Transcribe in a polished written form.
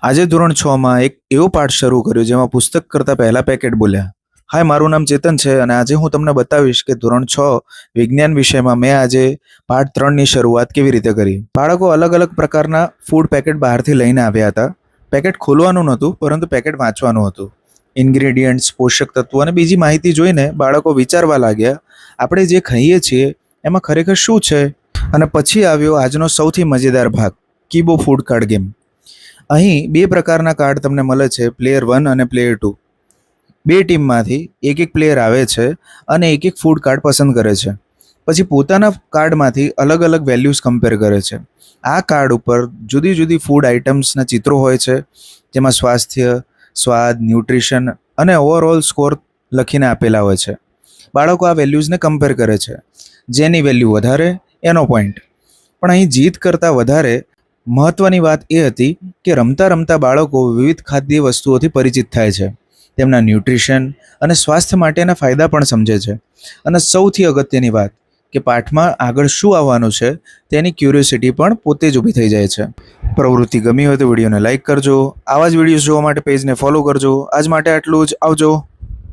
આજે ધોરણ 6 માં એક એવો પાઠ શરૂ કર્યો જેમાં પુસ્તક કરતાં પહેલા પેકેટ બોલ્યા. હાય, મારું નામ ચેતન છે અને આજે હું તમને બતાવીશ કે ધોરણ 6 વિજ્ઞાન વિષયમાં મેં આજે પાઠ 3ની શરૂઆત કેવી રીતે કરી. બાળકો અલગ અલગ પ્રકારના ફૂડ પેકેટ બહારથી લઈને આવ્યા હતા. પેકેટ ખોલવાનું નહોતું, પરંતુ પેકેટ વાંચવાનું હતું. ઇન્ગ્રેડિયન્ટ્સ, પોષક તત્વો અને બીજી માહિતી જોઈને બાળકો વિચારવા લાગ્યા, આપણે જે ખાઈએ છીએ એમાં ખરેખર શું છે. અને પછી આવ્યો આજનો સૌથી મજેદાર ભાગ, કીબો ફૂડ કાર્ડ ગેમ. અહીં બે પ્રકારના કાર્ડ તમને મળે છે, પ્લેયર 1 અને પ્લેયર 2. બે ટીમમાંથી એક એક પ્લેયર આવે છે અને એક એક ફૂડ કાર્ડ પસંદ કરે છે. પછી પોતાના કાર્ડમાંથી અલગ અલગ વેલ્યુઝ કમ્પેર કરે છે. આ કાર્ડ ઉપર જુદી જુદી ફૂડ આઇટમ્સના ચિત્રો હોય છે, જેમાં સ્વાસ્થ્ય, સ્વાદ, ન્યુટ્રિશન અને ઓવરઓલ સ્કોર લખીને આપેલા હોય છે. બાળકો આ વેલ્યુઝને કમ્પેર કરે છે. જેની વેલ્યુ વધારે એનો પોઈન્ટ. પણ અહીં જીત કરતાં વધારે મહત્વની વાત એ હતી કે રમતા રમતા બાળકો વિવિધ ખાદ્ય વસ્તુઓથી પરિચિત થાય છે, તેમના ન્યુટ્રિશન અને સ્વાસ્થ્ય માટેના ફાયદા પણ સમજે છે. અને સૌથી અગત્યની વાત કે પાઠમાં આગળ શું આવવાનું છે તેની ક્યુરિયોસિટી પણ પોતે જ ઊભી થઈ જાય છે. પ્રવૃત્તિ ગમી હોય તો વિડીયોને લાઇક કરજો. આવા જ વિડીયોઝ જોવા માટે પેજને ફોલો કરજો. આજ માટે આટલું જ. આવજો.